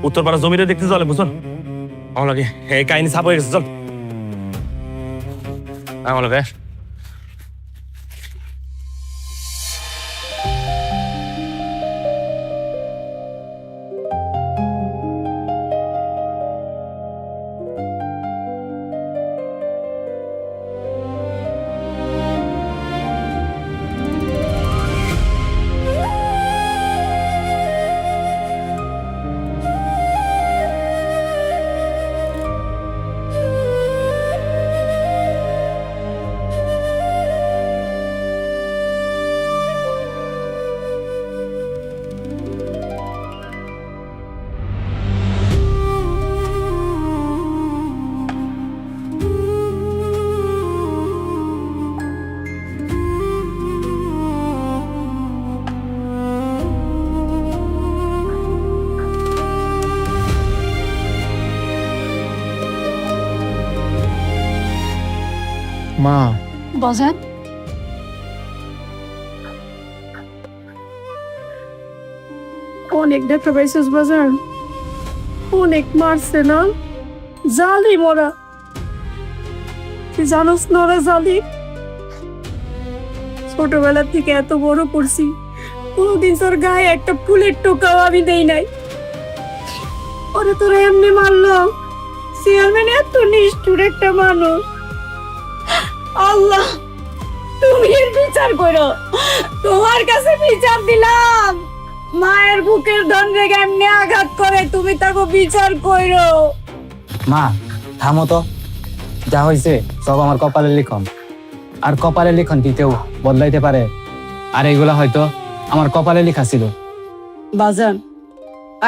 উত্তরপাড়া জমিটা দেখতে চলে, বুঝুন আমার লাগে এই কাহিনী ছাপ হয়ে গেছে। চল আমার লাগে। মা, বাজান, অনেক দেখা পাইছিস বাজান, অনেক মারছে না, জালি মরা। তুই জানোস না ওরা জালি? ছোটবেলা থেকে এত বড় করছি, কোনোদিন তোর গায়ে একটা ফুলের টোকাও আমি দেই নাই। ওরে তোরা এমনি মারলো? চেয়ারম্যান এত নিষ্ঠুর একটা মানুষ। আল্লাহ, তুমি এর বিচার করো, তোমার কাছে বিচার দিলাম। মায়ের বুকের দণ্ডে কেমনে আঘাত করে, তুমি তাকে বিচার করো। মা থামো তো, যা হয়েছে সব আমার কপালের লিখন, আর কপালের লিখন কি কেউ বদলাইতে পারে? আর এইগুলা হয়তো আমার কপালে লেখা ছিল। বাজান,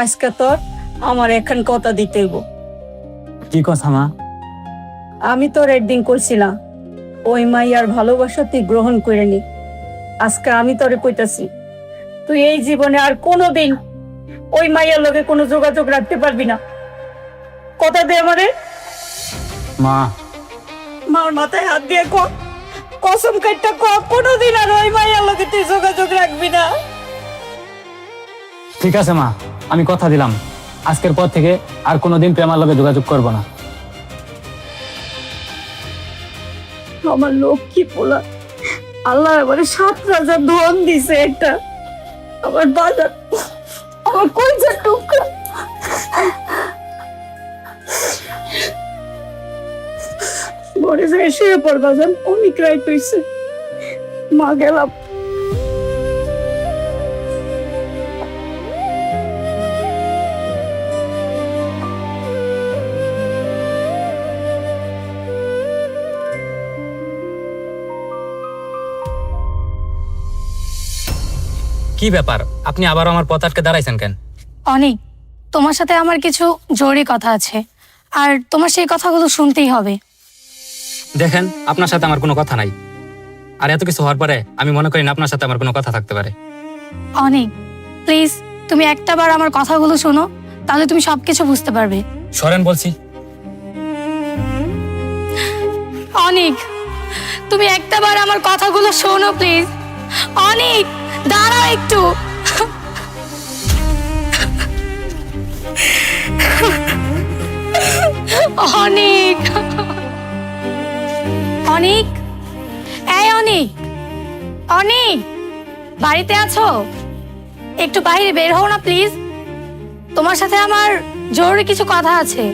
আজকে তোর আমার এখন কথা দিতে হইব। কি কথা মা? আমি তোর একদিন কইছিলাম ওই মাইয়ার ভালোবাসা তুই গ্রহণ করে নি। আজকে আমি তোরে কইতাছি তুই এই জীবনে আর কোনোদিন ওই মাইয়ার লগে কোনো যোগাযোগ রাখতে পারবি না। কথা দে আমারে। মা, মার মাথায় হাত দিয়ে কসম কাটটা কোনোদিন আর ওই মাইয়ার লগে তুই যোগাযোগ রাখবি না। ঠিক আছে মা, আমি কথা দিলাম আজকের পর থেকে আর কোনোদিন প্রেমার লগে যোগাযোগ করব না। আমার লক্ষ্মী পোলা, আল্লাহ আমার 7 রাজার ধন দিছে একটা। আমার বাজার, আমার কলজার টুকরা। ঘরে যায় শুয়ে পড় বাজান, অনেক রাত হইছে। মা গেলাম। কি ব্যাপার, আপনি আবার আমার পথ আটকে দাঁড়াইছেন কেন? অনেক, তোমার সাথে আমার কিছু জরুরি কথা আছে, আর তোমার সেই কথাগুলো শুনতেই হবে। দেখেন, আপনার সাথে আমার কোনো কথা নাই, আর এত কিছু হওয়ার পরে আমি মনে করি না আপনার সাথে আমার কোনো কথা থাকতে পারে। অনেক, প্লিজ তুমি একটাবার আমার কথাগুলো শোনো, তাহলে তুমি সবকিছু বুঝতে পারবে। সরেন বলছি। অনেক, তুমি একটাবার আমার কথাগুলো শোনো প্লিজ। অনেক, দাঁড়াও একটু। অনেক, অনেক, এই অনেক, অনেক, বাড়িতে আছো? একটু বাইরে বের হও না প্লিজ, তোমার সাথে আমার জরুরি কিছু কথা আছে।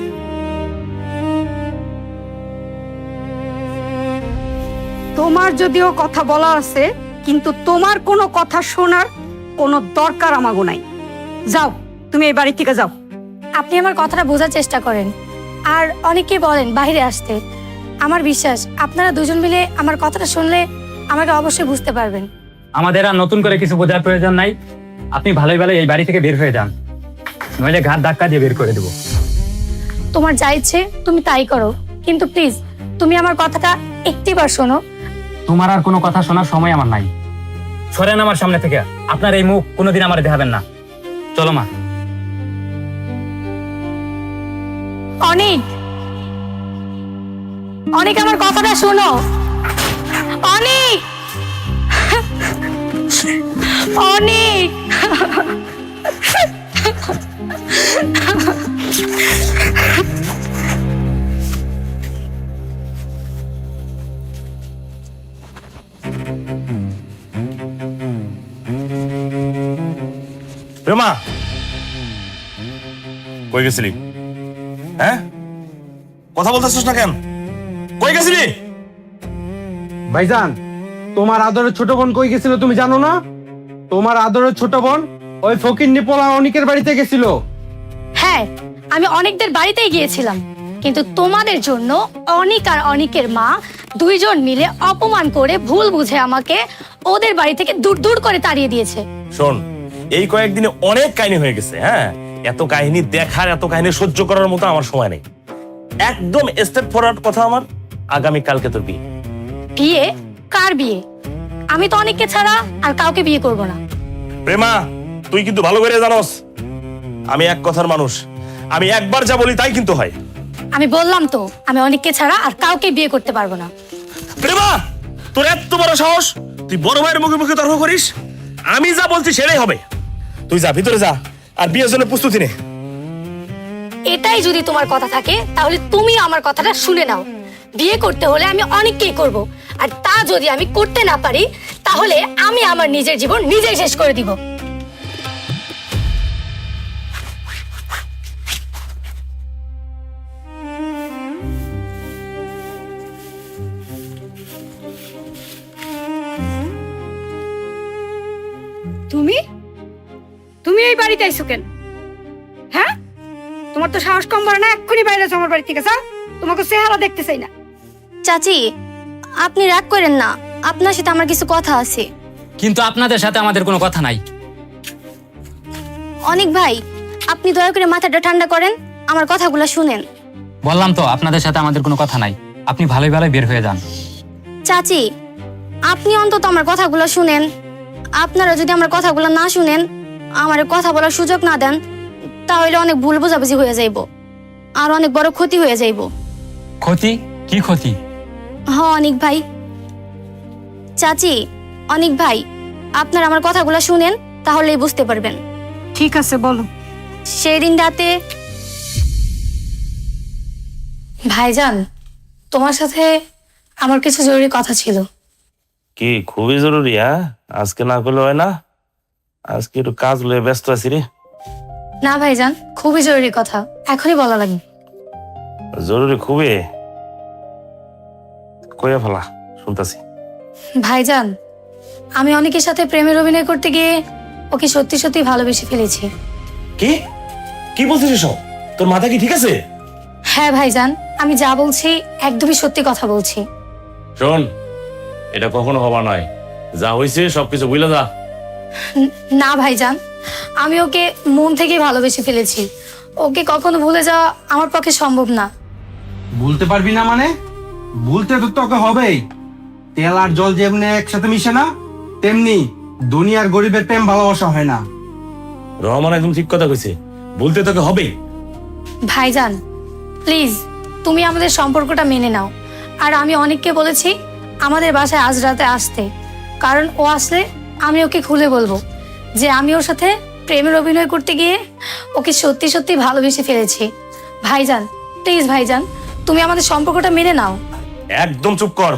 তোমার যদিও কথা বলা আছে, কিন্তু তোমার কোনো কথা শোনার কোনো দরকার আমাগো নাই। যাও, তুমি এই বাড়ি থেকে যাও। আপনি আমার কথাটা বোঝার চেষ্টা করেন, আর অনেকে বলেন বাইরে আসতে। আমার বিশ্বাস আপনারা দুজন মিলে আমার কথাটা শুনলে আমাকে অবশ্যই বুঝতে পারবেন। আমাদের আর নতুন করে কিছু বোঝার প্রয়োজন নাই, আপনি ভালোই ভালো এই বাড়ি থেকে বের হয়ে যান, নইলে ঘাট ধাক্কা দিয়ে বের করে দেবো। তোমার যা ইচ্ছে তুমি তাই করো, কিন্তু প্লিজ তুমি আমার কথাটা একটিবার শোনো। তোমার আর কোনো কথা শোনার সময় আমার নাই। সরেন আমার সামনে থেকে, আপনার এই মুখ কোনোদিন আমার দেখাবেন না। চলো মা। অনেক, অনেক, আমার কথাটা শোনো। অনেক, অনেক, প্রেমা, কই গেছিলি? হ্যাঁ, কথা বলতেছিস না কেন? কই গেছিলি? ভাইজান, তোমার আদরের ছোট বোন কই গেছিল তুমি জানো না? তোমার আদরের ছোট বোন ওই ফকিন্নি পোলা অনিকের বাড়িতে গেছিল। হ্যাঁ, আমি অনেকদের বাড়িতেই গিয়েছিলাম, কিন্তু তোমাদের জন্য অনিক আর অনিকের মা দুইজন মিলে অপমান করে ভুল বুঝে আমাকে ওদের বাড়ি থেকে দূর দূর করে তাড়িয়ে দিয়েছে। শোন, এই কয়েকদিনে অনেক কাহিনী হয়ে গেছে। হ্যাঁ, এত কাহিনী দেখার, এত কাহিনী সহ্য করার মতো আমার সময় নেই। একদম স্টেপ ফরওয়ার্ড কথা আমার, আগামী কালকে তোর বিয়ে। বিয়ে? কার বিয়ে? আমি তো অনেককে ছাড়া আর কাউকে বিয়ে করব না। প্রেমা, তুই কিন্তু ভালো করে জানোস আমি এক কথার মানুষ, আমি একবার যা বলি তাই কিন্তু হয়। আমি বললাম তো আমি অনেককে ছাড়া আর কাউকে বিয়ে করতে পারবো না। প্রেমা, তোর এত বড় সাহস, তুই বড় ভাইয়ের মুখে মুখে তর্ক করিস? আমি যা বলছি সেটাই হবে। তুই যা, ভিতরে যা, আর বিয়ের জন্য প্রস্তুতি নে। এটাই যদি তোমার কথা থাকে তাহলে তুমি আমার কথাটা শুনে নাও। বিয়ে করতে হলে আমি অনেককেই করব, আর তা যদি আমি করতে না পারি তাহলে আমি আমার নিজের জীবন নিজেই শেষ করে দিব। তুমি তুমি এই বাড়িতে আইছো কেন? হ্যাঁ, তোমার তো সাহস কম বড় না, এক্ষুনি বাইরে যাও আমার বাড়ি থেকে। যাও, তোমাকে চেহারা দেখতে চাই না। চাচি, আপনি রাগ করেন না, আপনার সাথে আমার কিছু কথা আছে। কিন্তু আপনাদের সাথে আমাদের কোনো কথা নাই। অনেক ভাই, আপনি দয়া করে মাথাটা ঠান্ডা করেন, আমার কথাগুলো শুনেন। বললাম তো আপনাদের সাথে আমাদের কোনো কথা নাই। আপনি ভালোই ভালোই বের হয়ে যান। চাচি, আপনি অন্তত আমার কথাগুলো শুনেন। আপনারা যদি আমার কথাগুলো না শুনেন, আমার কথা বলার সুযোগ না দেন, তাহলে অনেক ভুল বোঝাবুঝি হয়ে যাইব, আর অনেক বড় ক্ষতি হয়ে যাইব। ক্ষতি? কি ক্ষতি? অনিক ভাই, চাচি, অনিক ভাই, আপনারা আমার কথাগুলো শুনেন, তাহলেই বুঝতে পারবেন। ঠিক আছে, বলো। সেই দিন রাতে ভাইজান, তোমার সাথে আমার কিছু জরুরি কথা ছিল। কি খুবই জরুরি? হ্যাঁ, আজকে না করলে হয় না? আজকে একটু কাজ লয়ে ব্যস্ত আছি রে। না ভাইজান, খুবই জরুরি কথা, এখনই বলা লাগবে। জরুরি খুবই? কইয়া ফেলা, শুনতাছি। ভাইজান, আমি অনেকের সাথে প্রেমের অভিনয় করতে গিয়ে ওকে সত্যি সত্যি ভালোবেসে ফেলেছি। কি কি বলছিস এসব? তোর মাথা কি ঠিক আছে? হ্যাঁ ভাইজান, আমি যা বলছি একদমই সত্যি কথা বলছি। শোন, এটা কখনো হবা নয়। যা হয়েছে সবকিছু বুঝলে যা। না ভাইজান, আমি ওকে মন থেকে ভালোবেসে ফেলেছি। ওকে কখনো ভুলে যাওয়া আমার পক্ষে সম্ভব না। ভুলতে পারবি না মানে? ভুলতে তো তোকে হবেই। তেল আর জল যেমনি একসাথে মিশে না, তেমনি দুনিয়ার গরিবের প্রেম ভালোবাসা হয় না। রহমান একদম ঠিক কথা কইছে, বলতে তোকে হবে। ভাইজান প্লিজ, তুমি আমাদের সম্পর্কটা মেনে নাও। আর আমি অনেককে বলেছি আমাদের বাসায় আজ রাতে আসতে, কারণ ও আসলে আমি ওকে খুলে বলবো যে আমি ওর সাথে প্রেমের অভিনয় করতে গিয়ে ওকে সত্যি সত্যি ভালোবেসে ফেলেছি। ভাইজান প্লিজ, ভাইজান তুমি আমাদের সম্পর্কটা মেনে নাও। একদম চুপ কর।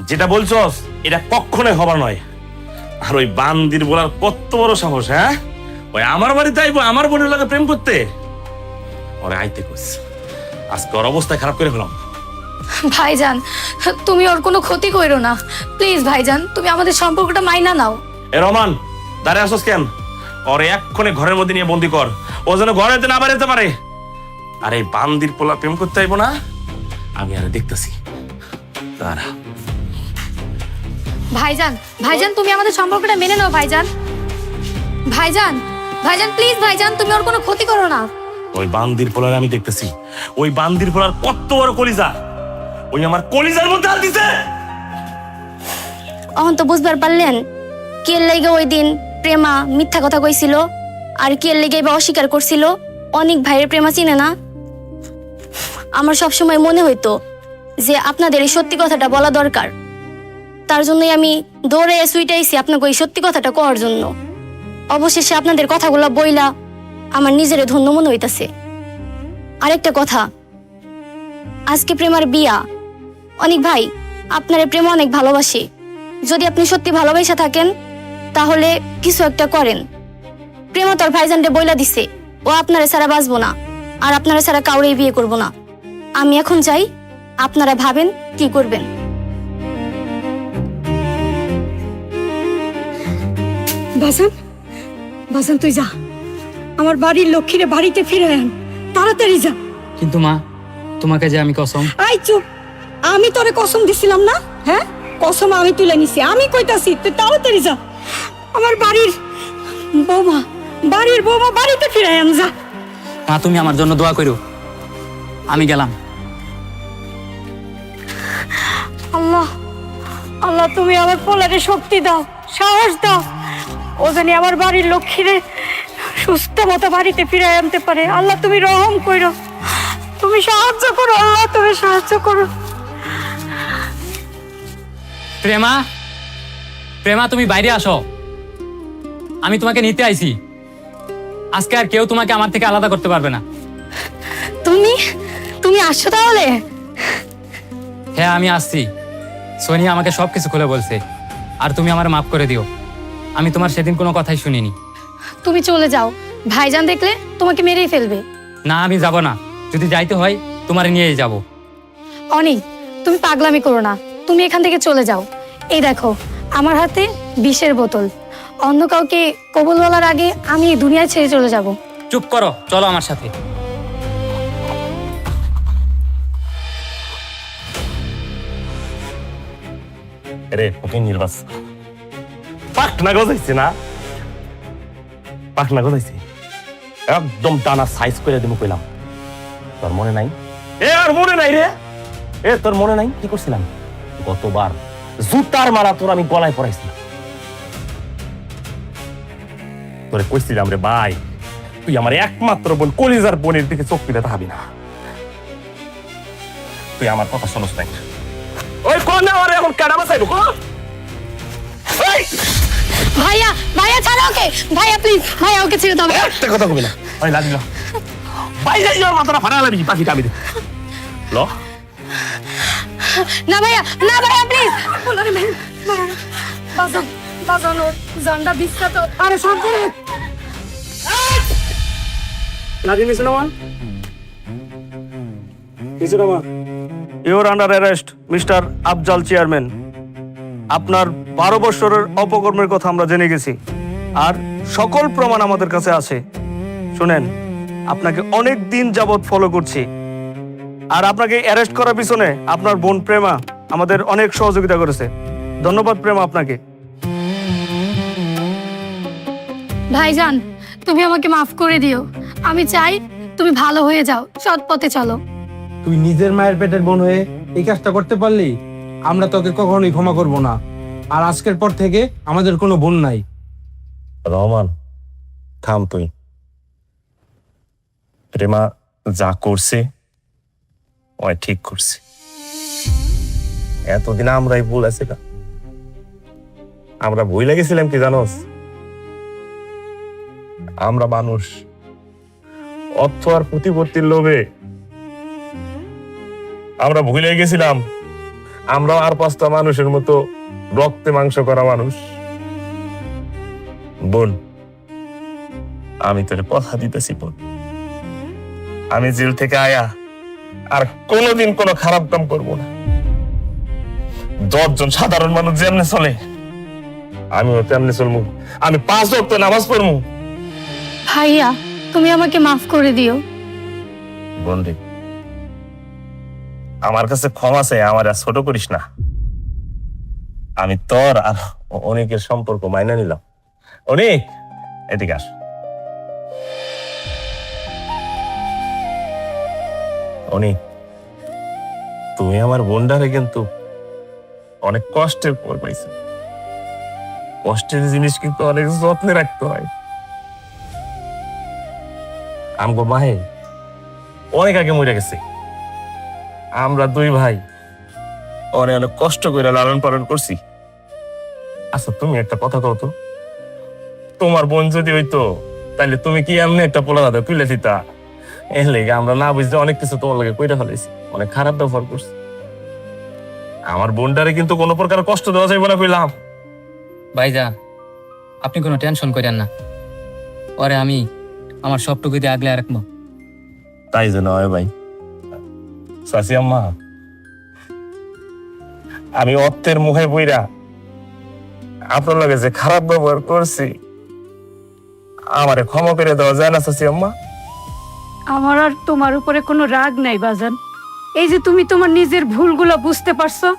যেটা বলছস এটা কখনোই হবার নয়। আর ওই বান্দির বলার কত বড় সাহস! হ্যাঁ, ওই আমার বাড়িতে আইবো আমার বোনের লাগে প্রেম করতে? ওরে আইতে কইস, আজকে ওর অবস্থা খারাপ করে ফেলাম। ভাইজান তুমি ওর কোনো ক্ষতি করো না, প্লিজ ভাইজান তুমি আমাদের সম্পর্কটা মাইনা নাও। এ রহমান, দাঁড়িয়ে আসস কেন? ওরে এক্ষণে ঘরের মধ্যে নিয়ে বন্দি কর, ও যেন ঘরেতে না বেরোতে পারে। আর এই বান্দির পোলা প্রেম করতে আইবো না, আমি আরে দেখতেছি। দাঁড়া। ভাইজান, ভাইজান তুমি আমাদের সম্পর্কটা মেনে নাও। ভাইজান, ভাইজান, ভাইজান প্লিজ, ভাইজান তুমি ওর কোনো ক্ষতি করো না। ওই বান্দির পোলার আমি দেখতেছি, ওই বান্দির পোলার কত বড় কলিজা, ওই আমার কলিজার মধ্যে হাত দিছে। অহন তো বুঝবার পারলেন কে লেগে ওই দিন প্রেমা মিথ্যা কথা কইছিল, আর কে লেগে বা অস্বীকার করছিল? অনেক ভাইয়ের প্রেমা চিনে না। আমার সবসময় মনে হইতো যে আপনাদের এই সত্যি কথাটা বলা দরকার, তার জন্যই আমি দৌড়ে সুইটাইছি আপনাকে ওই সত্যি কথাটা কওয়ার জন্য। অবশেষে আপনাদের কথাগুলো বইলা আমার নিজের ধন্য মনে হইতাছে। আরেকটা কথা, আজকে প্রেমার বিয়া। অনেক ভাই, আপনার প্রেম অনেক ভালোবাসি। যদি আপনি সত্যি ভালোবাসা থাকেন তাহলে কিছু একটা করেন। প্রেমা তোর ভাইজানকে বইলা দিছে ও আপনারা ছাড়া বাঁচবো না, আর আপনারা ছাড়া কাউরেই বিয়ে করবো না। আমি এখন যাই, আপনারা ভাবেন কি করবেন। বাজান, বাজান তুই যা, আমার বাড়ির লক্ষ্মীরে বাড়িতে ফিরে আন, তাড়াতাড়ি যা। কিন্তু মা, তোমাকে যে আমি কসম। আই চুপ, আমি তোরে কসম দিছিলাম না? হ্যাঁ, কসম আমি তুলে নিছি। আমি কইতাছি তুই তাড়াতাড়ি যা, আমার বাড়ির বৌমা বাড়িতে ফিরে আন, যা। মা তুমি আমার জন্য দোয়া করো, আমি গেলাম। আল্লাহ, আল্লাহ তুমি আমার পোলারে শক্তি দাও, সাহস দাও, ও জানি আমার বাড়ির লক্ষ্মীরে সুস্থ মতো বাড়িতে ফিরে আনতে পারে। আল্লাহ তুমি রহম করো, তুমি সাহায্য করো, আল্লাহ তুমি সাহায্য করো। প্রেমা, প্রেমা তুমি বাইরে আসো, আমি তোমাকে নিতে আইছি। আজকে আর কেউ তোমাকে আমার থেকে আলাদা করতে পারবে না। তুমি আসছো তাহলে? হ্যাঁ আমি আসছি। সোনিয়া আমাকে সবকিছু খুলে বলছে, আর তুমি আমার মাফ করে দিও। আমি তোমার সেদিন কোনো কথাই শুনিনি। তুমি চলে যাও, ভাইজান দেখলে তোমাকে মেরেই ফেলবে। না আমি যাব না, যদি যাইতে হয় তোমার নিয়েই যাব। অনি, তুমি পাগলামি করো না, তুমি এখান থেকে চলে যাও। এই দেখো আমার হাতে বিষের বোতল, অন্য কাউকে কবুল বলার আগে আমি এই দুনিয়া ছেড়ে চলে যাব। চুপ করো, চলো আমার সাথে। রে ওকে নির্বাস পাক না গজাইছে না, পাক না গজাইছে, একদম টানা সাইজ করে দেবো কইলাম। তোর মনে নাই? এ আর মনে নাই রে? এ তোর মনে নাই কি করছিলাম গতবার জুতার মারা তোর আমি গলায় পরাইছিলাম তোরে কইছিলাম রে ভাই তুই আমার একমাত্র বোন কলিজার বোনের দিকে চোখ তুলে তাকাবি না তুই আমার কথা শোনস নাই ওই কোন আমার এখন কাটা বাসাইবো কো এই ভাইয়া ভাইয়া ছাড়ো ওকে, ভাইয়া প্লিজ, ভাইয়া ওকে ছেড়ে দাও। একটা কথা কবি না ওই লাগিল ভাই যাই আমার মাথাটা ফাটা লাগবি পাখি কামি দে ল না ভাইয়া, না ভাইয়া প্লিজ। পোলারে মেরে বাজান বাজান ওর জানটা বিস্তাত। আরে শান্তি রে your under arrest mister Afzal chairman. আপনার 12 বছরের অপকর্মের কথা আমরা জেনে গেছি আর সকল প্রমাণ আমাদের কাছে আছে। শুনেন, আপনাকে অনেক দিন যাবৎ ফলো করছি আর আপনাকে অ্যারেস্ট করার পিছনে আপনার বোন প্রেমা আমাদের অনেক সহযোগিতা করেছে। ধন্যবাদ প্রেমা আপনাকে। ভাইজান তুমি আমাকে মাফ করে দিও, আমি চাই তুমি ভালো হয়ে যাও, সৎ পথে চলো। তুই নিজের মায়ের পেটের বোন হয়ে এই কাজটা করতে পারলি, আমরা তোকে কখনোই ক্ষমা করব না। আর আজকের পর থেকে আমাদের কোনো বোন নাই। রহমান থাম তুই প্রেমা যা করছে ওই ঠিক করছে এতদিন আমরাই ভুল আছিলাম আমরা ভুলে গেছিলাম কি জানোস আমরা মানুষ অর্থ আর প্রতিপত্তির লোভে আমরা ভুলে গেছিলাম আমরা আর 5টা মানুষের মতো রক্তে মাংস করা মানুষ বোন আমি তোর কথা দিতেছি বোন আমি জেল থেকে আয়া আর কোনোদিন কোনো খারাপ কাম করবো না 10 জন সাধারণ মানুষ যেমনে চলে আমিও তেমনি চলবো আমি 5 ওয়াক্ত নামাজ পড়বো ভাইয়া তুমি আমাকে মাফ করে দিও। বোন রে আমার কাছে ক্ষমা চাই আমার আর ছোট করিস না আমি তোর আর অনেকের সম্পর্ক মাইনা নিলাম অনেক এদিকে আস অনেক তুমি আমার বোনটারে কিন্তু অনেক কষ্টের পর পাইছো কষ্টের জিনিস কিন্তু অনেক যত্নে রাখতে হয় আমগো মাহে অনেক আগে মরে গেছে আমরা 2 ভাই অনেক অনেক কষ্ট করে লালন পালন করছি আচ্ছা তুমি একটা কথা কও তো তোমার বোন যদি হইতো তাহলে তুমি কি এমনি একটা পোলা দাদা তুলে দিতা এর লেগে আমরা না বুঝতে অনেক কিছু তোমার লাগে কইরা ফেলাইছি অনেক খারাপ ব্যবহার করছি আমার বোনটারে কিন্তু কোনো প্রকার কষ্ট দেওয়া যাইব না কইলাম ভাইজান আপনি কোনো টেনশন করেন না, পরে আমি আমার সবটুকু দিয়ে আগলে রাখবো। তাই যেন হয় ভাই চাচি আম্মা আমি অর্থের মুখে বইরা আপনার লগে যে খারাপ ব্যবহার করছি আমারে ক্ষমা করে দেওয়া যায় না চাচি আম্মা আমার আর তোমার উপরে কোনো রাগ নাই বাজান। এই যে তুমি তোমার নিজের ভুলগুলো বুঝতে পারছো,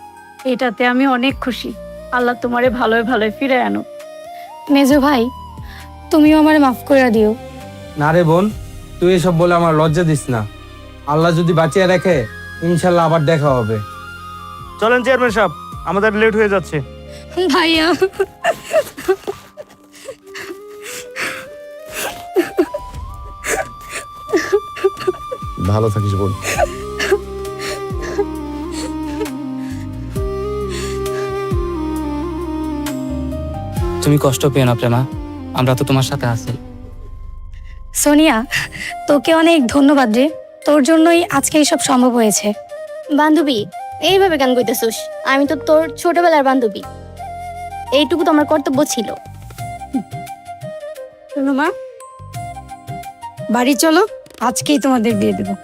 এটাতে আমি অনেক খুশি। আল্লাহ তোমারে ভালোই ভালোই ফিরে আনো। মেজো ভাই তুমিও আমারে মাফ করে দিও। না রে বোন, তুই এসব বলে আমার লজ্জা দিস না। আল্লাহ যদি বাঁচিয়ে রাখে ইনশাল্লাহ আবার দেখা হবে। চলেন চেয়ারম্যান সাহেব, আমাদের লেট হয়ে যাচ্ছে। ভাইয়া ভালো থাকিস বোন। তুমি কষ্ট পেও না প্রেমা, আমরা তো তোমার সাথে আছি। সোনিয়া তোকে অনেক ধন্যবাদ রে, তোর জন্যই আজকে এইসব সম্ভব হয়েছে। বান্ধবী এইভাবে গান কইতেছিস? আমি তো তোর ছোটবেলার বান্ধবী, এইটুকু তো আমার কর্তব্য ছিল। শোনো মা, বাড়ি চলো, আজকেই তোমাদের বিয়ে দেবো।